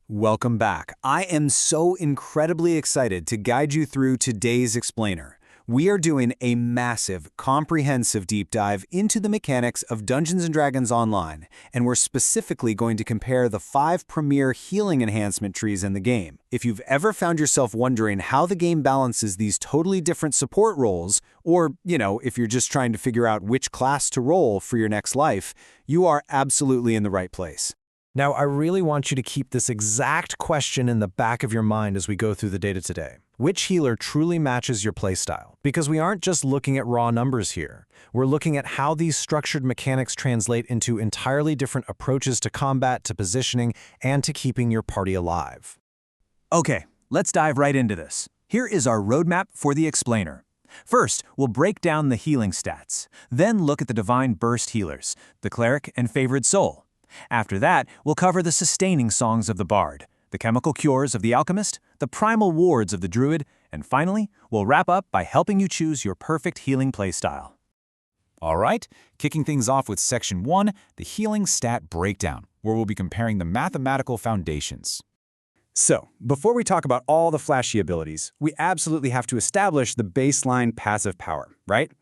Welcome back. I am so incredibly excited to guide you through today's explainer. We are doing a massive, comprehensive deep dive into the mechanics of Dungeons & Dragons Online, and we're specifically going to compare the 5 premier healing enhancement trees in the game. If you've ever found yourself wondering how the game balances these totally different support roles, or, if you're just trying to figure out which class to roll for your next life, you are absolutely in the right place. Now, I really want you to keep this exact question in the back of your mind as we go through the data today. Which healer truly matches your playstyle? Because we aren't just looking at raw numbers here. We're looking at how these structured mechanics translate into entirely different approaches to combat, to positioning, and to keeping your party alive. Okay, let's dive right into this. Here is our roadmap for the explainer. First, we'll break down the healing stats. Then look at the Divine Burst healers, the Cleric and Favored Soul. After that, we'll cover the sustaining songs of the Bard, the chemical cures of the Alchemist, the primal wards of the Druid, and finally, we'll wrap up by helping you choose your perfect healing playstyle. All right, kicking things off with Section 1, the Healing Stat Breakdown, where we'll be comparing the mathematical foundations. So, before we talk about all the flashy abilities, we absolutely have to establish the baseline passive power, right?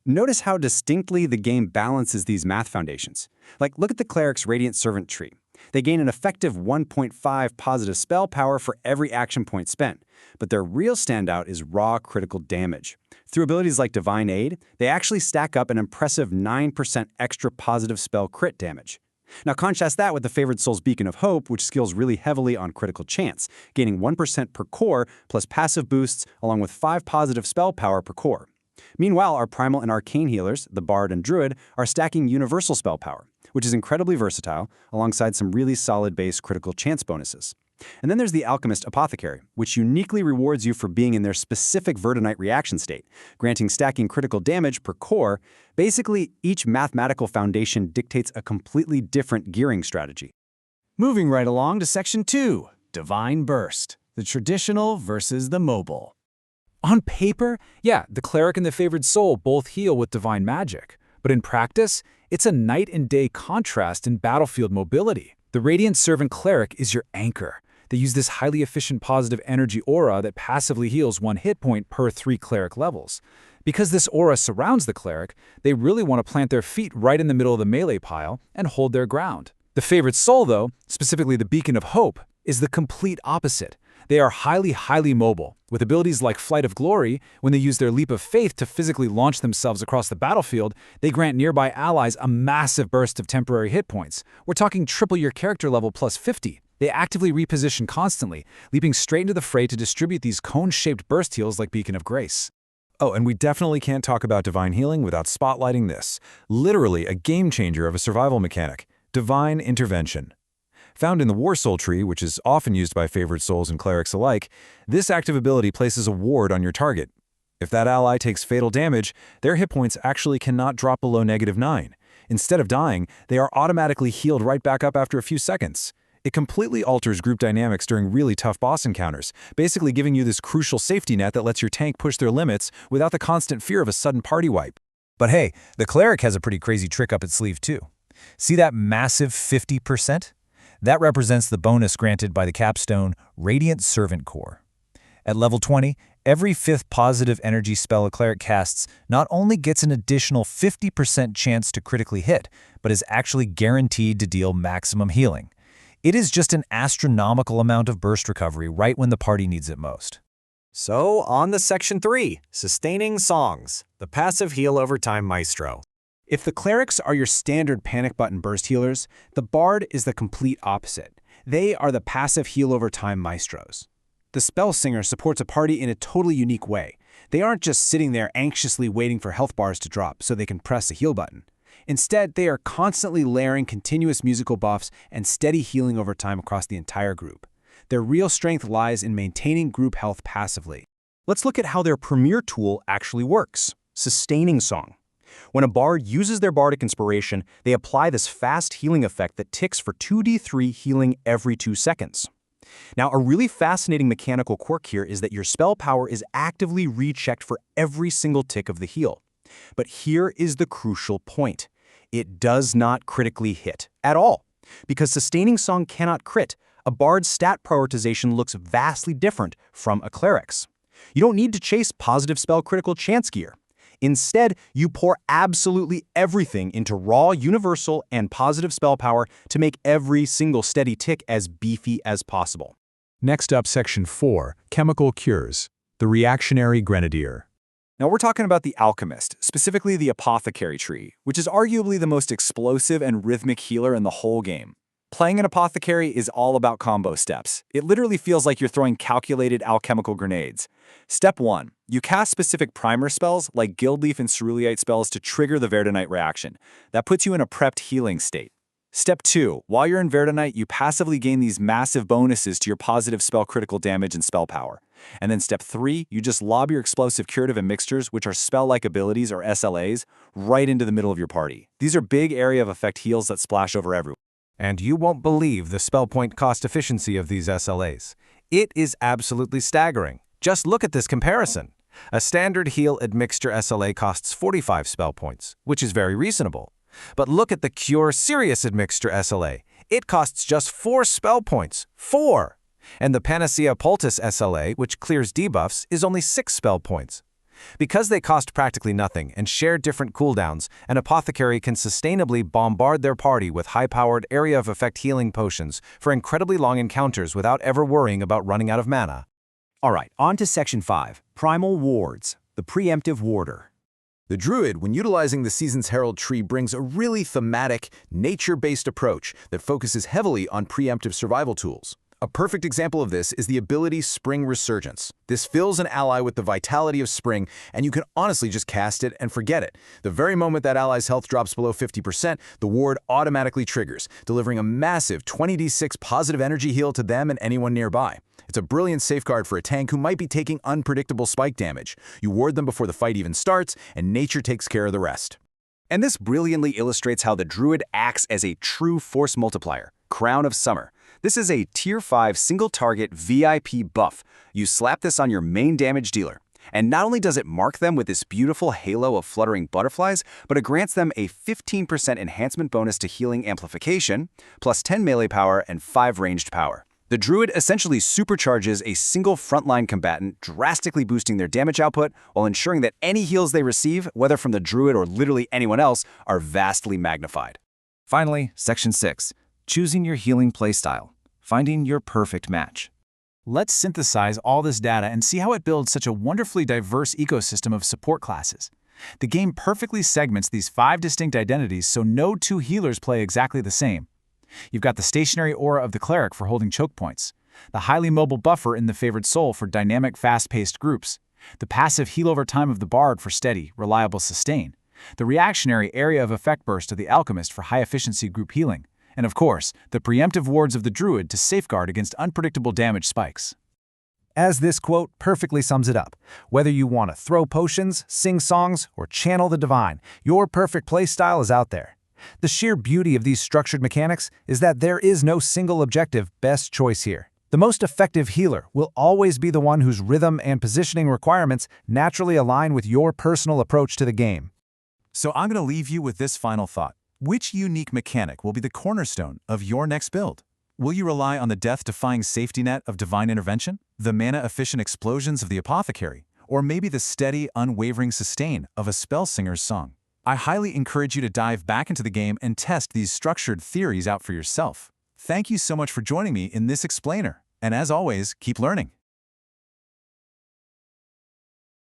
Notice how distinctly the game balances these math foundations. Look at the Cleric's Radiant Servant tree. They gain an effective 1.5 positive spell power for every action point spent, but their real standout is raw critical damage. Through abilities like Divine Aid, they actually stack up an impressive 9% extra positive spell crit damage. Now contrast that with the Favored Soul's Beacon of Hope, which scales really heavily on critical chance, gaining 1% per core plus passive boosts along with 5 positive spell power per core. Meanwhile, our Primal and Arcane healers, the Bard and Druid, are stacking universal spell power, which is incredibly versatile, alongside some really solid base critical chance bonuses. And then there's the Alchemist Apothecary, which uniquely rewards you for being in their specific Verdonite reaction state, granting stacking critical damage per core. Basically, each mathematical foundation dictates a completely different gearing strategy. Moving right along to Section 2, Divine Burst, the traditional versus the mobile. On paper, yeah, the Cleric and the Favored Soul both heal with divine magic. But in practice, it's a night and day contrast in battlefield mobility. The Radiant Servant Cleric is your anchor. They use this highly efficient positive energy aura that passively heals 1 hit point per 3 Cleric levels. Because this aura surrounds the Cleric, they really want to plant their feet right in the middle of the melee pile and hold their ground. The Favored Soul, though, specifically the Beacon of Hope, is the complete opposite. They are highly mobile, with abilities like Flight of Glory. When they use their Leap of Faith to physically launch themselves across the battlefield, they grant nearby allies a massive burst of temporary hit points. We're talking triple your character level plus 50. They actively reposition constantly, leaping straight into the fray to distribute these cone-shaped burst heals like Beacon of Grace. Oh, and we definitely can't talk about Divine Healing without spotlighting this. Literally a game changer of a survival mechanic, Divine Intervention. Found in the War Soul tree, which is often used by Favored Souls and Clerics alike, this active ability places a ward on your target. If that ally takes fatal damage, their hit points actually cannot drop below -9. Instead of dying, they are automatically healed right back up after a few seconds. It completely alters group dynamics during really tough boss encounters, basically giving you this crucial safety net that lets your tank push their limits without the constant fear of a sudden party wipe. But hey, the Cleric has a pretty crazy trick up its sleeve too. See that massive 50%? That represents the bonus granted by the capstone Radiant Servant Core. At level 20, every 5th positive energy spell a Cleric casts not only gets an additional 50% chance to critically hit, but is actually guaranteed to deal maximum healing. It is just an astronomical amount of burst recovery right when the party needs it most. So, on to Section 3, Sustaining Songs, the passive heal over time maestro. If the Clerics are your standard panic button burst healers, the Bard is the complete opposite. They are the passive heal over time maestros. The Spell Singer supports a party in a totally unique way. They aren't just sitting there anxiously waiting for health bars to drop so they can press the heal button. Instead, they are constantly layering continuous musical buffs and steady healing over time across the entire group. Their real strength lies in maintaining group health passively. Let's look at how their premier tool actually works: Sustaining Song. When a Bard uses their Bardic Inspiration, they apply this fast healing effect that ticks for 2d3 healing every 2 seconds. Now, a really fascinating mechanical quirk here is that your spell power is actively rechecked for every single tick of the heal. But here is the crucial point. It does not critically hit at all. Because Sustaining Song cannot crit, a bard's stat prioritization looks vastly different from a cleric's. You don't need to chase positive spell critical chance gear. Instead, you pour absolutely everything into raw, universal, and positive spell power to make every single steady tick as beefy as possible. Next up, Section 4, Chemical Cures, the Reactionary Grenadier. Now we're talking about the Alchemist, specifically the Apothecary tree, which is arguably the most explosive and rhythmic healer in the whole game. Playing an Apothecary is all about combo steps. It literally feels like you're throwing calculated alchemical grenades. Step 1. You cast specific primer spells like Guildleaf and Ceruleite spells to trigger the Verdonite reaction. That puts you in a prepped healing state. Step 2. While you're in Verdonite, you passively gain these massive bonuses to your positive spell critical damage and spell power. And then Step 3, you just lob your explosive curative and mixtures, which are spell-like abilities or SLAs, right into the middle of your party. These are big area of effect heals that splash over everyone. And you won't believe the spell point cost efficiency of these SLAs. It is absolutely staggering. Just look at this comparison. A standard heal admixture SLA costs 45 spell points, which is very reasonable. But look at the Cure Serious admixture SLA. It costs just 4 spell points. 4! And the Panacea Poultice SLA, which clears debuffs, is only 6 spell points. Because they cost practically nothing and share different cooldowns, an Apothecary can sustainably bombard their party with high-powered area of effect healing potions for incredibly long encounters without ever worrying about running out of mana. Alright, on to Section 5, Primal Wards, the Preemptive Warder. The Druid, when utilizing the Season's Herald tree, brings a really thematic, nature-based approach that focuses heavily on preemptive survival tools. A perfect example of this is the ability Spring Resurgence. This fills an ally with the vitality of spring, and you can honestly just cast it and forget it. The very moment that ally's health drops below 50%, the ward automatically triggers, delivering a massive 20d6 positive energy heal to them and anyone nearby. It's a brilliant safeguard for a tank who might be taking unpredictable spike damage. You ward them before the fight even starts, and nature takes care of the rest. And this brilliantly illustrates how the Druid acts as a true force multiplier, Crown of Summer. This is a Tier 5 single-target VIP buff. You slap this on your main damage dealer. And not only does it mark them with this beautiful halo of fluttering butterflies, but it grants them a 15% enhancement bonus to healing amplification, plus 10 melee power and 5 ranged power. The Druid essentially supercharges a single frontline combatant, drastically boosting their damage output while ensuring that any heals they receive, whether from the Druid or literally anyone else, are vastly magnified. Finally, Section 6. Choosing your healing playstyle. Finding your perfect match. Let's synthesize all this data and see how it builds such a wonderfully diverse ecosystem of support classes. The game perfectly segments these 5 distinct identities so no 2 healers play exactly the same. You've got the stationary aura of the cleric for holding choke points, the highly mobile buffer in the favored soul for dynamic, fast-paced groups, the passive heal over time of the bard for steady, reliable sustain, the reactionary area of effect burst of the alchemist for high-efficiency group healing, and of course, the preemptive wards of the druid to safeguard against unpredictable damage spikes. As this quote perfectly sums it up, whether you want to throw potions, sing songs, or channel the divine, your perfect playstyle is out there. The sheer beauty of these structured mechanics is that there is no single objective best choice here. The most effective healer will always be the one whose rhythm and positioning requirements naturally align with your personal approach to the game. So I'm going to leave you with this final thought. Which unique mechanic will be the cornerstone of your next build? Will you rely on the death-defying safety net of divine intervention, the mana-efficient explosions of the apothecary, or maybe the steady, unwavering sustain of a spellsinger's song? I highly encourage you to dive back into the game and test these structured theories out for yourself. Thank you so much for joining me in this explainer, and as always, keep learning.